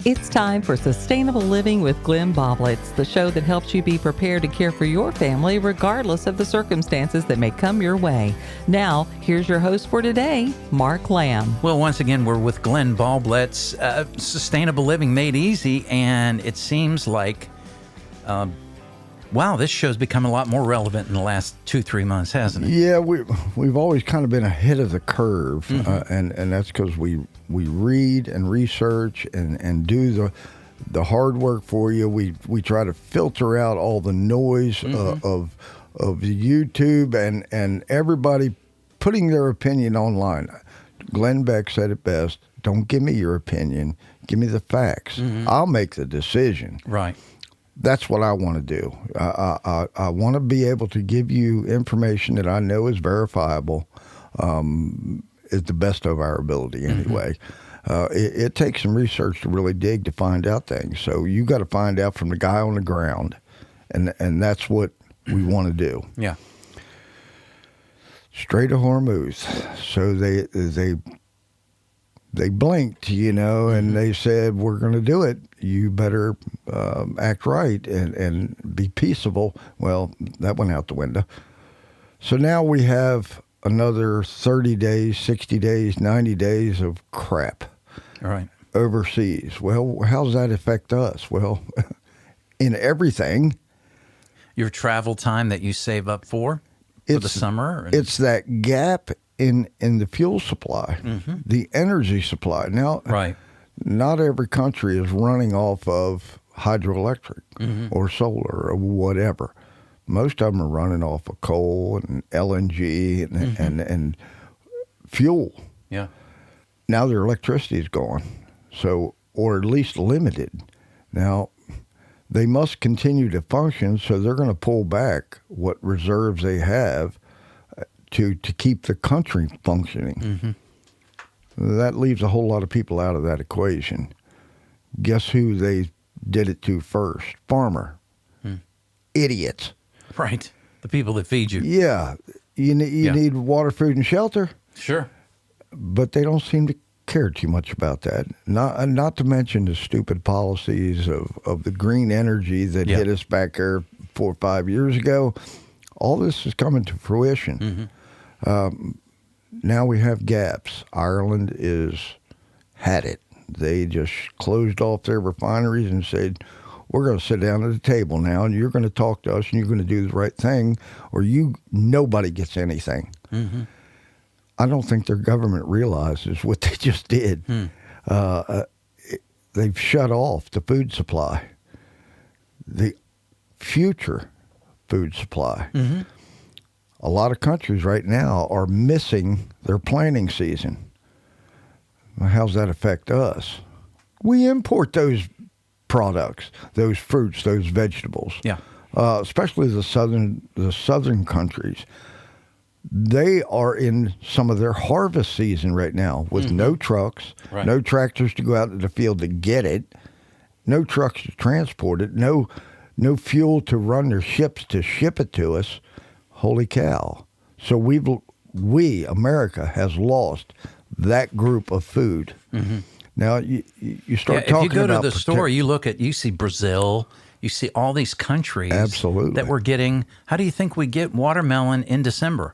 It's time for Sustainable Living with Glenn Boblitz, the show that helps you be prepared to care for your family regardless of the circumstances that may come your way. Now, here's your host for today, Mark Lamb. Well, once again, we're with Glenn Boblitz, Sustainable Living Made Easy, and it seems like, wow, this show's become a lot more relevant in the last 2-3 months, hasn't it? Yeah, we've always kind of been ahead of the curve, and that's because we read and research and do the hard work for you. We try to filter out all the noise of YouTube and everybody putting their opinion online. Glenn Beck said it best: "Don't give me your opinion, give me the facts. I'll make the decision." Right. That's what I want to do. I want to be able to give you information that I know is verifiable, is the best of our ability anyway. It takes some research to really dig to find out things. So you got to find out from the guy on the ground, and that's what we want to do. Yeah. Strait of Hormuz. So they blinked, and they said, "We're going to do it. You better act right and be peaceable." Well, that went out the window. So now we have another 30 days, 60 days, 90 days of crap overseas. Well, how does that affect us? Well, in everything. Your travel time that you save up for the summer? It's that gap in the fuel supply, the energy supply. Now, not every country is running off of hydroelectric or solar or whatever. Most of them are running off of coal and LNG and fuel. Yeah. Now their electricity is gone, or at least limited. Now, they must continue to function, so they're going to pull back what reserves they have to keep the country functioning. That leaves a whole lot of people out of that equation. Guess who they did it to first? Farmer. Idiots. Right. The people that feed you. Yeah. You need water, food, and shelter. Sure. But they don't seem to care too much about that. Not to mention the stupid policies of the green energy that hit us back there 4 or 5 years ago. All this is coming to fruition. Now we have gaps. Ireland had it. They just closed off their refineries and said, "We're going to sit down at the table now, and you're going to talk to us, and you're going to do the right thing, or nobody gets anything." I don't think their government realizes what they just did. They've shut off the food supply, the future food supply. A lot of countries right now are missing their planting season. Well, how's that affect us? We import those products, those fruits, those vegetables. Yeah. Especially the southern countries. They are in some of their harvest season right now with no trucks, no tractors to go out to the field to get it, no trucks to transport it, no fuel to run their ships to ship it to us. Holy cow. So we, America, has lost that group of food. Now, you start talking about... If you go to the store, you see Brazil, you see all these countries that we're getting... How do you think we get watermelon in December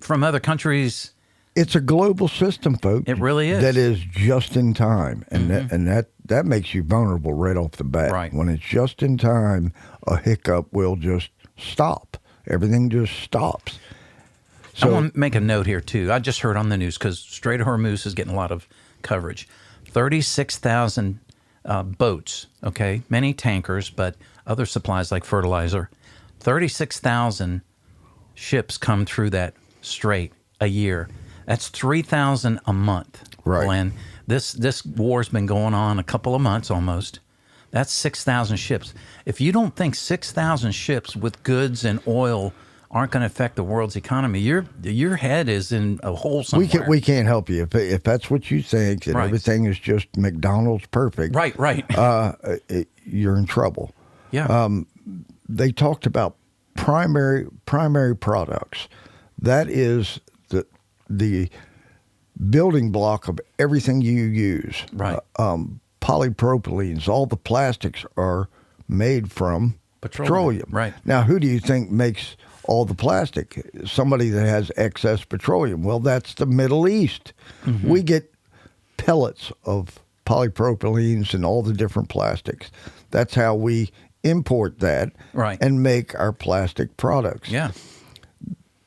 from other countries? It's a global system, folks. It really is. That is just in time. And that makes you vulnerable right off the bat. Right. When it's just in time, a hiccup will just stop. Everything just stops. So, I want to make a note here, too. I just heard on the news, because Strait of Hormuz is getting a lot of coverage. 36,000 boats, many tankers, but other supplies like fertilizer. 36,000 ships come through that strait a year. That's 3,000 a month, Glenn. This war's been going on a couple of months almost. That's 6,000 ships. If you don't think 6,000 ships with goods and oil aren't going to affect the world's economy, your head is in a hole somewhere. We can't help you if that's what you think, that everything is just McDonald's perfect. Right. You're in trouble. Yeah. They talked about primary products. That is the building block of everything you use. Right. polypropylenes, all the plastics are made from petroleum. Right. Now, who do you think makes all the plastic? Somebody that has excess petroleum. Well, that's the Middle East. Mm-hmm. We get pellets of polypropylenes and all the different plastics. That's how we import that and make our plastic products. Yeah.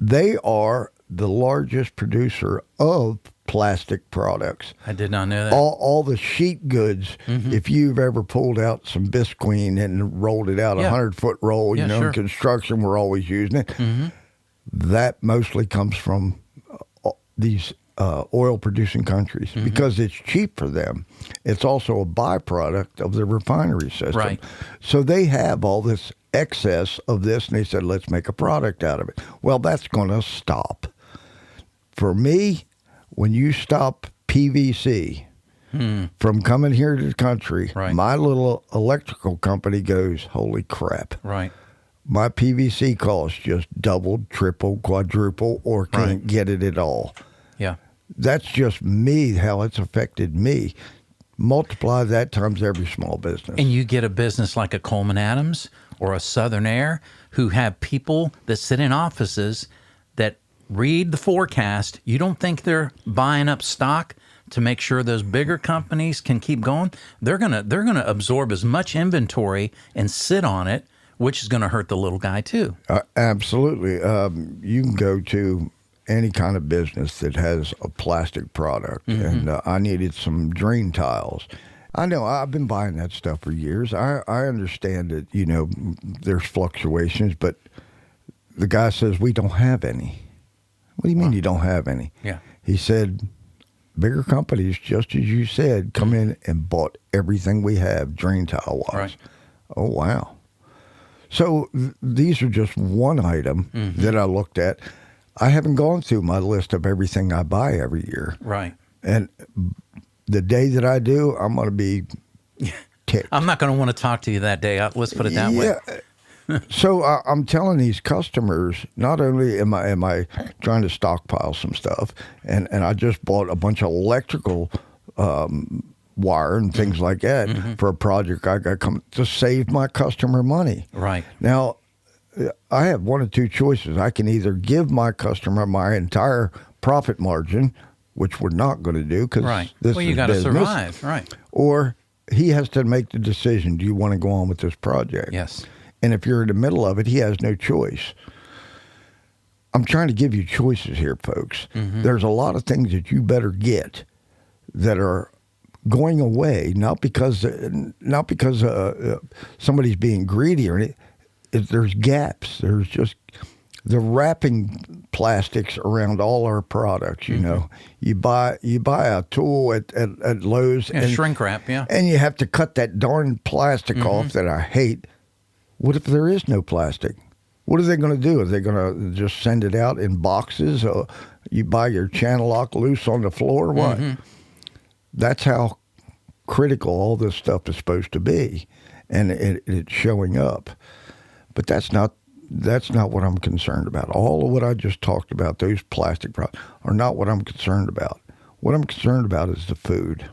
They are the largest producer of plastic products. I did not know that. All the sheet goods, if you've ever pulled out some Visqueen and rolled it out, 100-foot roll, in construction, we're always using it. That mostly comes from these oil-producing countries because it's cheap for them. It's also a byproduct of the refinery system. Right. So they have all this excess of this, and they said, let's make a product out of it. Well, that's going to stop. For me, when you stop PVC from coming here to the country, my little electrical company goes, holy crap. Right. My PVC costs just doubled, tripled, quadruple, or can't get it at all. Yeah. That's just me, how it's affected me. Multiply that times every small business. And you get a business like a Coleman Adams or a Southern Air who have people that sit in offices that read the forecast. You don't think they're buying up stock to make sure those bigger companies can keep going? They're gonna absorb as much inventory and sit on it, which is going to hurt the little guy too. Absolutely. You can go to any kind of business that has a plastic product, and I needed some drain tiles. I know I've been buying that stuff for years. I understand that, there's fluctuations, but the guy says, we don't have any. What do you mean you don't have any? Yeah. He said, bigger companies, just as you said, come in and bought everything we have, drain tile-wise. Right. Oh, wow. So these are just one item that I looked at. I haven't gone through my list of everything I buy every year. Right. And the day that I do, I'm going to be ticked. I'm not going to want to talk to you that day. Let's put it that way. So I'm telling these customers, not only am I trying to stockpile some stuff, and I just bought a bunch of electrical wire and things like that for a project I got come to save my customer money. Right. Now, I have one of two choices. I can either give my customer my entire profit margin, which we're not going to do because this is you got to business, survive. Right. or he has to make the decision, do you want to go on with this project? Yes. And if you're in the middle of it, he has no choice. I'm trying to give you choices here, folks. There's a lot of things that you better get that are going away, not because somebody's being greedy or anything. There's gaps. There's just the wrapping plastics around all our products. You know, you buy a tool at Lowe's and shrink wrap, and you have to cut that darn plastic off that I hate. What if there is no plastic? What are they going to do? Are they going to just send it out in boxes? Or you buy your channel lock loose on the floor? What? That's how critical all this stuff is supposed to be, and it's showing up. But that's not what I'm concerned about. All of what I just talked about, those plastic products, are not what I'm concerned about. What I'm concerned about is the food.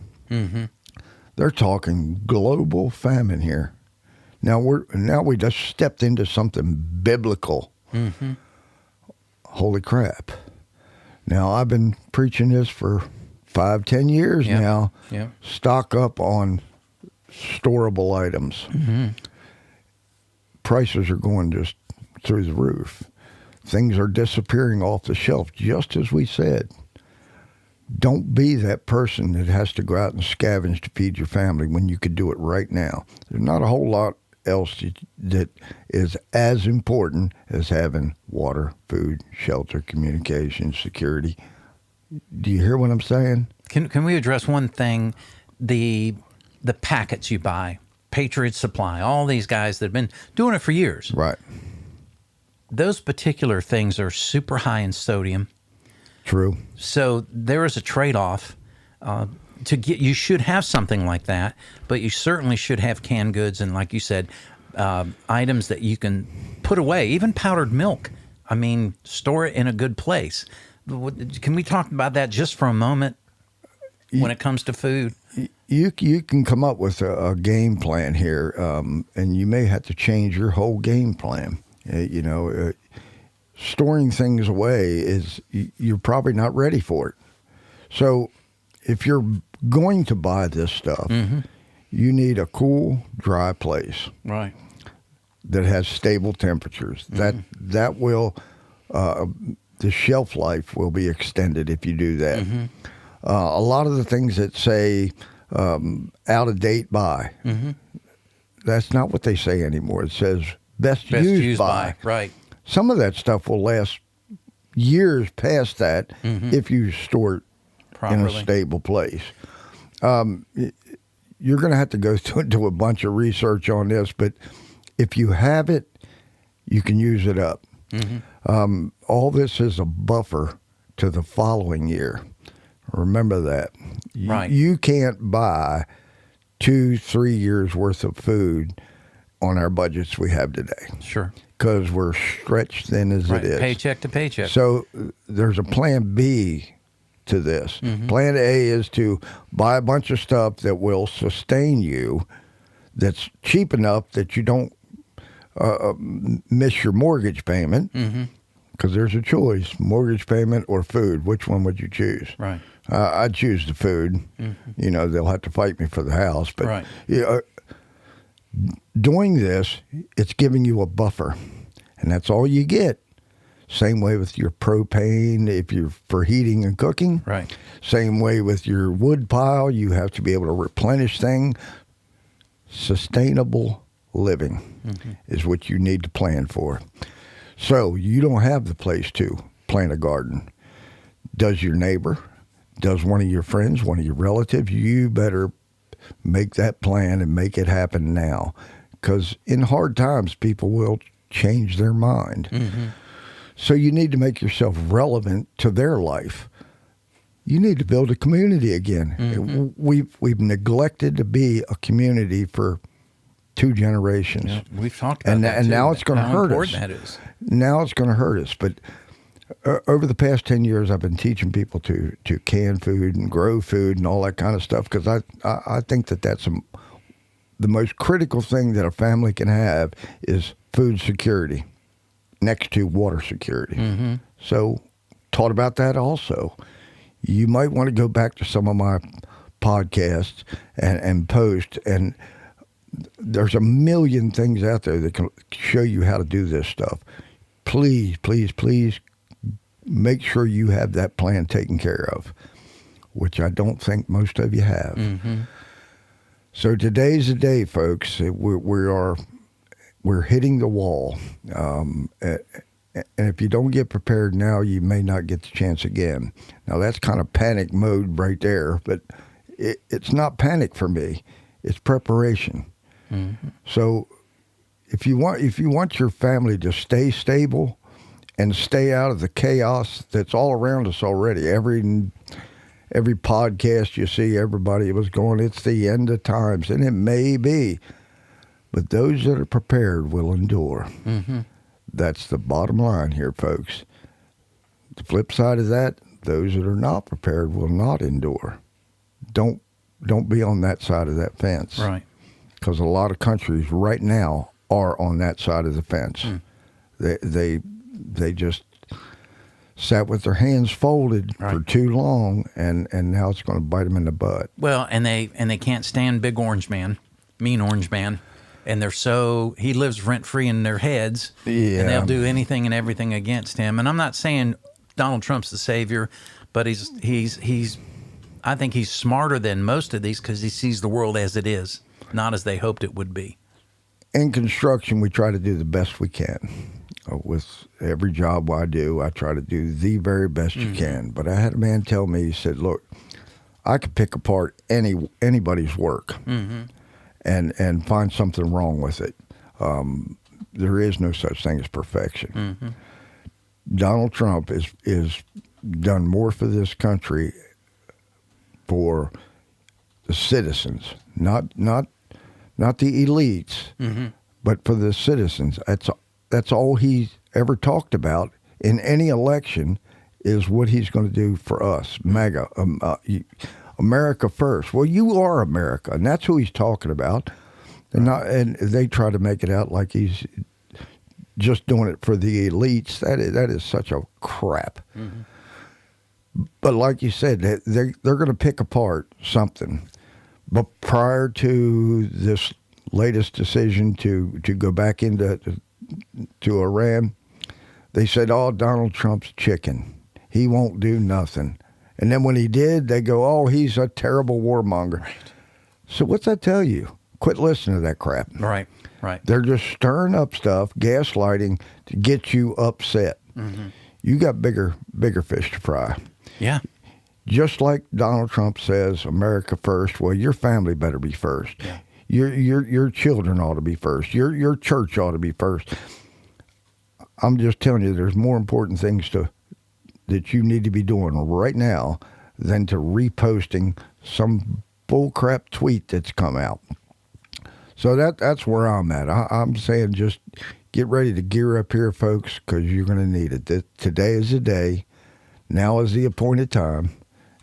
They're talking global famine here. Now we just stepped into something biblical. Holy crap. Now I've been preaching this for 5-10 years now. Stock up on storable items. Prices are going just through the roof. Things are disappearing off the shelf, just as we said. Don't be that person that has to go out and scavenge to feed your family when you could do it right now. There's not a whole lot else that is as important as having water, food, shelter, communication, security. Do you hear what I'm saying? Can we address one thing? The packets you buy, Patriot Supply, all these guys that have been doing it for years. Right. Those particular things are super high in sodium. True. So there is a trade-off. You should have something like that, but you certainly should have canned goods and, like you said, items that you can put away, even powdered milk. I mean, store it in a good place. Can we talk about that just for a moment when it comes to food? You can come up with a game plan here, and you may have to change your whole game plan. Storing things away you're probably not ready for it. So if you're going to buy this stuff, you need a cool, dry place. Right. That has stable temperatures. That will, the shelf life will be extended if you do that. A lot of the things that say out of date by, that's not what they say anymore. It says best used by. Right. Some of that stuff will last years past that if you store it properly in a stable place. You're going to have to go into a bunch of research on this, but if you have it, you can use it up. All this is a buffer to the following year. Remember that. Right. You can't buy 2-3 years worth of food on our budgets we have today. Sure. Because we're stretched thin as it is. Paycheck to paycheck. So there's a plan B to this. Plan A is to buy a bunch of stuff that will sustain you, that's cheap enough that you don't miss your mortgage payment, because there's a choice, mortgage payment or food. Which one would you choose? Right. I'd choose the food. They'll have to fight me for the house. But doing this, it's giving you a buffer, and that's all you get. Same way with your propane if you're for heating and cooking. Right. Same way with your wood pile. You have to be able to replenish things. Sustainable living is what you need to plan for. So you don't have the place to plant a garden. Does your neighbor? Does one of your friends? One of your relatives? You better make that plan and make it happen now. Because in hard times, people will change their mind. So you need to make yourself relevant to their life. You need to build a community again. We've neglected to be a community for 2 generations. Yeah, we've talked about that and too, now it's going to hurt us. That is. Now it's going to hurt us. But over the past 10 years, I've been teaching people to can food and grow food and all that kind of stuff, because I think that's the most critical thing that a family can have is food security next to water security. So taught about that also. You might want to go back to some of my podcasts and post, and there's a million things out there that can show you how to do this stuff. Please, please, please make sure you have that plan taken care of, which I don't think most of you have. So today's the day, folks. We're hitting the wall. And if you don't get prepared now, you may not get the chance again. Now, that's kind of panic mode right there, but it's not panic for me. It's preparation. So if you want your family to stay stable and stay out of the chaos that's all around us already, every podcast you see, everybody was going, it's the end of times, and it may be. But those that are prepared will endure. That's the bottom line here, folks. The flip side of that, those that are not prepared will not endure. Don't be on that side of that fence. Right. Because a lot of countries right now are on that side of the fence. They just sat with their hands folded for too long, and now it's going to bite them in the butt. Well, and they can't stand big orange man, mean orange man. And he lives rent-free in their heads, and they'll do anything and everything against him. And I'm not saying Donald Trump's the savior, but I think he's smarter than most of these because he sees the world as it is, not as they hoped it would be. In construction, we try to do the best we can. With every job I do, I try to do the very best you can. But I had a man tell me, he said, look, I could pick apart anybody's work. And find something wrong with it. There is no such thing as perfection. Donald Trump is done more for this country, for the citizens, not the elites, but for the citizens. That's all he's ever talked about in any election, is what he's going to do for us. MAGA. America first. Well, you are America, and that's who he's talking about. And they try to make it out like he's just doing it for the elites. That is such a crap. Mm-hmm. But like you said, they're going to pick apart something. But prior to this latest decision to go back into Iran, they said, "Oh, Donald Trump's chicken. He won't do nothing." And then when he did, they go, "Oh, he's a terrible warmonger." Right. So what's that tell you? Quit listening to that crap. Right. They're just stirring up stuff, gaslighting to get you upset. Mm-hmm. You got bigger fish to fry. Yeah. Just like Donald Trump says, America first. Well, your family better be first. Yeah. Your children ought to be first. Your church ought to be first. I'm just telling you, there's more important things that you need to be doing right now than to reposting some bullcrap tweet that's come out. So that's where I'm at. I'm saying just get ready to gear up here, folks, because you're going to need it. Today is the day. Now is the appointed time,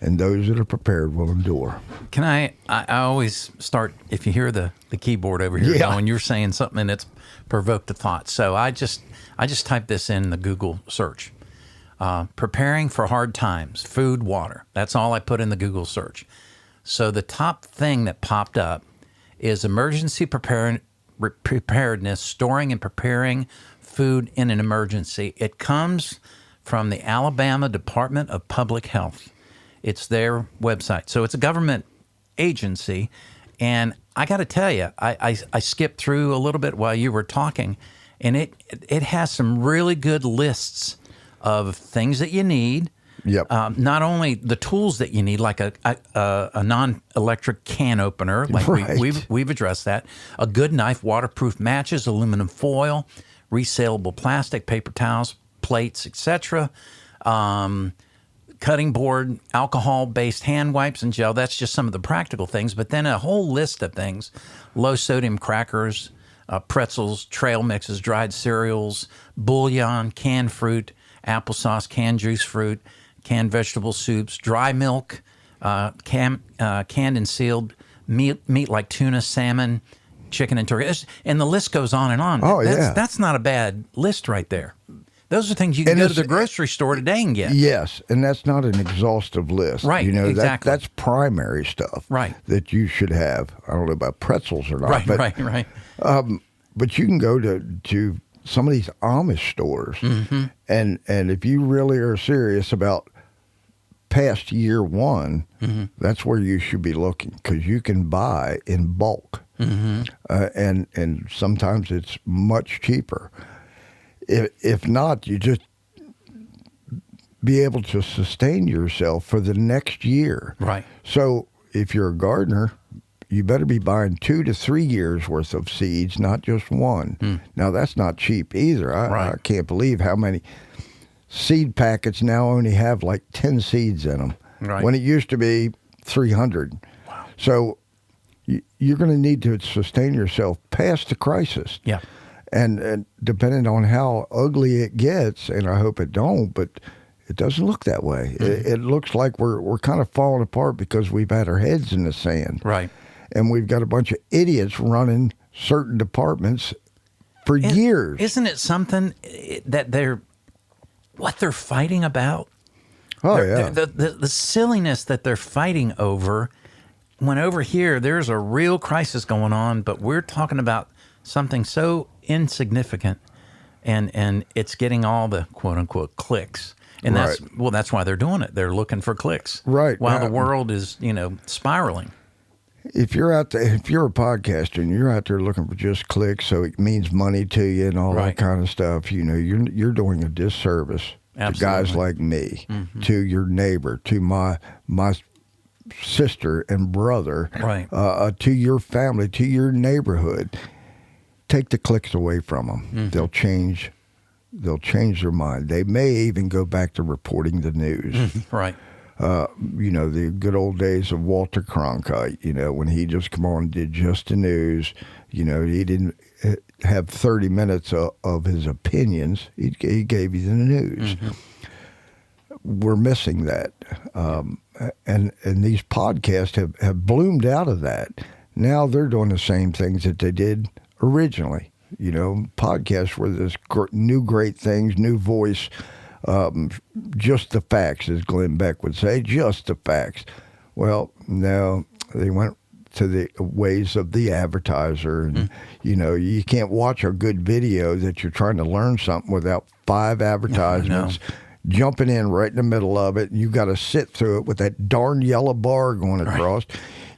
and those that are prepared will endure. Can I always start, if you hear the keyboard over here going, you're saying something that's provoked a thought. So I just typed this in the Google search. Preparing for hard times, food, water. That's all I put in the Google search. So the top thing that popped up is emergency preparedness, storing and preparing food in an emergency. It comes from the Alabama Department of Public Health. It's their website. So it's a government agency. And I got to tell you, I skipped through a little bit while you were talking, and it has some really good lists of things that you need. Yep. Not only the tools that you need, like a non-electric can opener, like right. we've addressed that, a good knife, waterproof matches, aluminum foil, resaleable plastic, paper towels, plates, etc., cutting board, alcohol-based hand wipes and gel. That's just some of the practical things. But then a whole list of things: low-sodium crackers, pretzels, trail mixes, dried cereals, bouillon, canned fruit, applesauce, canned juice fruit, canned vegetable soups, dry milk, canned and sealed meat like tuna, salmon, chicken, and turkey. And the list goes on and on. Oh, That's not a bad list right there. Those are things you can go to the grocery store today and get. Yes, and that's not an exhaustive list. Right, exactly. That's primary stuff. Right. That you should have. I don't know about pretzels or not. Right. But you can go to some of these Amish stores, mm-hmm. and if you really are serious about past year one, mm-hmm. that's where you should be looking, because you can buy in bulk, mm-hmm. And sometimes it's much cheaper. If not, you just be able to sustain yourself for the next year. Right. So if you're a gardener, you better be buying 2 to 3 years worth of seeds, not just one. Mm. Now, that's not cheap either. I can't believe how many seed packets now only have like 10 seeds in them, when it used to be 300. Wow. So you're going to need to sustain yourself past the crisis. Yeah. And depending on how ugly it gets, and I hope it don't, but it doesn't look that way. Mm-hmm. It looks like we're kind of falling apart because we've had our heads in the sand. Right. And we've got a bunch of idiots running certain departments for years. Isn't it something that what they're fighting about? Oh, yeah. The silliness that they're fighting over, when over here there's a real crisis going on, but we're talking about something so insignificant, and it's getting all the quote-unquote clicks. And that's why they're doing it. They're looking for clicks. Right. While the world is, spiraling. If you're a podcaster and you're out there looking for just clicks, so it means money to you and all that kind of stuff, you're doing a disservice to guys like me, mm-hmm. to your neighbor, to my sister and brother, to your family, to your neighborhood. Take the clicks away from them. Mm-hmm. They'll change their mind. They may even go back to reporting the news. Mm-hmm. Right. The good old days of Walter Cronkite, when he just come on and did just the news, he didn't have 30 minutes of his opinions. He gave you the news. Mm-hmm. We're missing that. and these podcasts have bloomed out of that. Now they're doing the same things that they did originally. Podcasts were this new great things, new voice, just the facts, as Glenn Beck would say, just the facts. Well, now they went to the ways of the advertiser. And, you can't watch a good video that you're trying to learn something without 5 advertisements jumping in right in the middle of it. You got to sit through it with that darn yellow bar going across.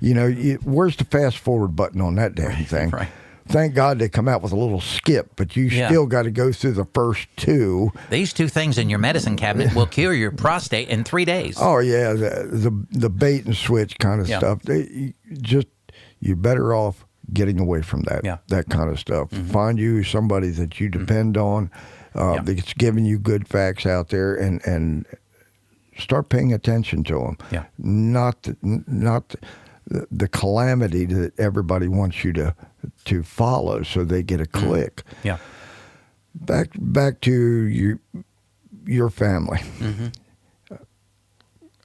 Right. Where's the fast forward button on that damn thing? Right. Thank God they come out with a little skip, but you still got to go through the first 2. These 2 things in your medicine cabinet will cure your prostate in 3 days. Oh yeah, the bait and switch kind of stuff. You're better off getting away from that kind of stuff. Mm-hmm. Find you somebody that you depend on, that's giving you good facts out there, and start paying attention to them. Yeah. Not the calamity that everybody wants you to follow, so they get a click. Yeah. Back to your family. Mm-hmm.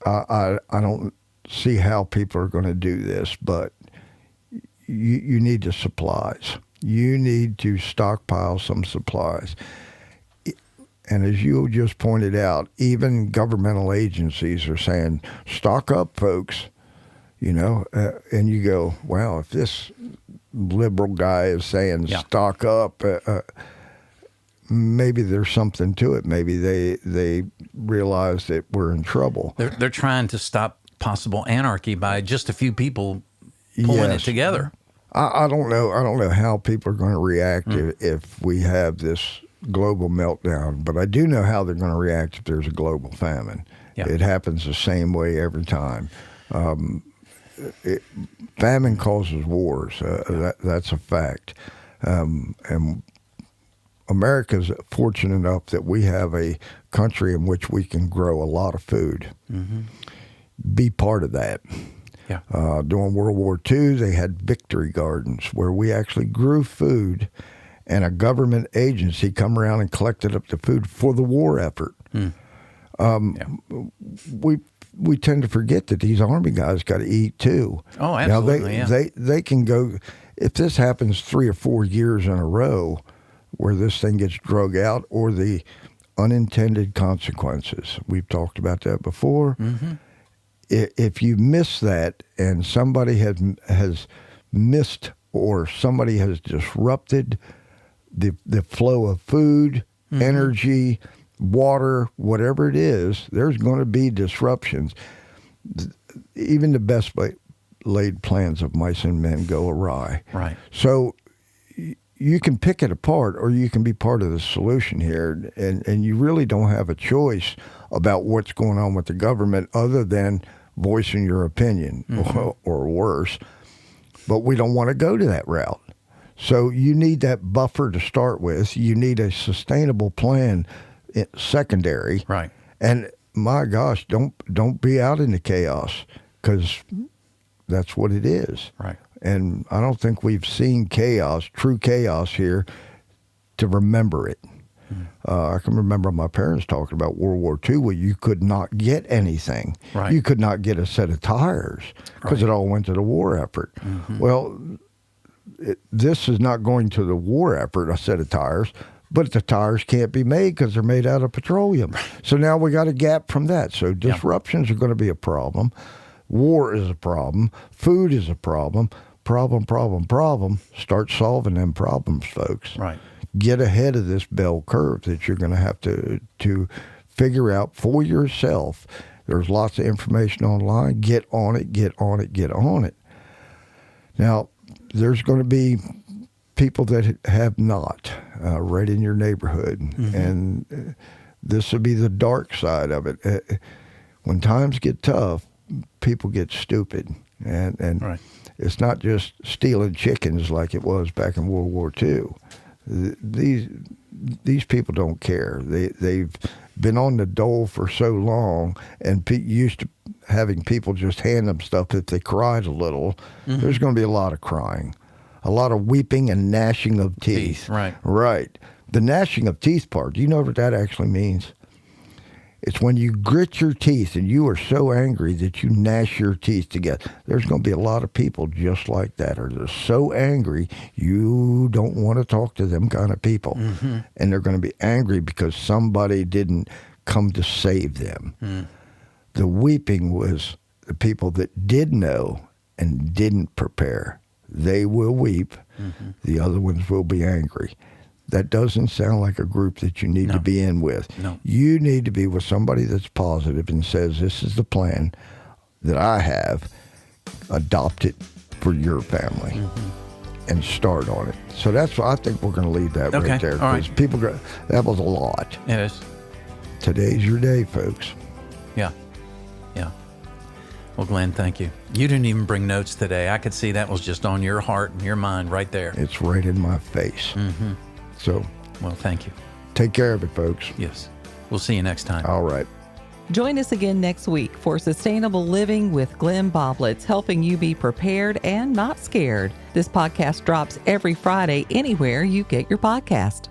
I don't see how people are going to do this, but you need the supplies. You need to stockpile some supplies. And as you just pointed out, even governmental agencies are saying, stock up, folks. And you go, wow, if this liberal guy is saying stock up, maybe there's something to it. Maybe they realize that we're in trouble. They're trying to stop possible anarchy by just a few people pulling it together. I don't know. I don't know how people are going to react if we have this global meltdown, but I do know how they're going to react if there's a global famine. Yeah. It happens the same way every time. Famine causes wars. That's a fact. And America's fortunate enough that we have a country in which we can grow a lot of food. Mm-hmm. Be part of that. Yeah. During World War II, they had victory gardens where we actually grew food, and a government agency come around and collected up the food for the war effort. We tend to forget that these Army guys got to eat too. Oh, absolutely. Now they can go, if this happens 3 or 4 years in a row where this thing gets drug out, or the unintended consequences. We've talked about that before. Mm-hmm. If you miss that and somebody has missed, or somebody has disrupted the flow of food, energy, water, whatever it is, there's going to be disruptions. Even the best laid plans of mice and men go awry. Right. So you can pick it apart, or you can be part of the solution here, and you really don't have a choice about what's going on with the government other than voicing your opinion, or worse. But we don't want to go to that route. So you need that buffer to start with. You need a sustainable plan secondary. Right. And my gosh, don't be out in the chaos, because that's what it is. Right. And I don't think we've seen true chaos here, to remember it. I can remember my parents talking about World War II, where you could not get anything. Right. You could not get a set of tires because it all went to the war effort. Mm-hmm. Well, this is not going to the war effort, a set of tires, but the tires can't be made because they're made out of petroleum. So now we got a gap from that. So disruptions are going to be a problem. War is a problem. Food is a problem. Problem. Start solving them problems, folks. Right. Get ahead of this bell curve that you're going to have to figure out for yourself. There's lots of information online. Get on it. Now, there's going to be people that have not right in your neighborhood. Mm-hmm. And this will be the dark side of it. When times get tough, people get stupid. And right. It's not just stealing chickens like it was back in World War II. These people don't care. They've been on the dole for so long, and used to having people just hand them stuff if they cried a little. Mm-hmm. There's going to be a lot of crying, a lot of weeping and gnashing of teeth. Right. Right. The gnashing of teeth part, do you know what that actually means? It's when you grit your teeth and you are so angry that you gnash your teeth together. There's going to be a lot of people just like that, or they're so angry you don't want to talk to them kind of people. Mm-hmm. And they're going to be angry because somebody didn't come to save them. Mm. The weeping was the people that did know and didn't prepare. They will weep. Mm-hmm. The other ones will be angry. That doesn't sound like a group that you need to be in with. No. You need to be with somebody that's positive and says, this is the plan that I have. Adopt it for your family and start on it. So that's what I think we're going to leave that right there. Because people go, that was a lot. It is. Today's your day, folks. Yeah. Yeah. Well, Glenn, thank you. You didn't even bring notes today. I could see that was just on your heart and your mind right there. It's right in my face. Mm-hmm. So, well, thank you. Take care of it, folks. Yes. We'll see you next time. All right. Join us again next week for Sustainable Living with Glenn Boblitz, helping you be prepared and not scared. This podcast drops every Friday anywhere you get your podcast.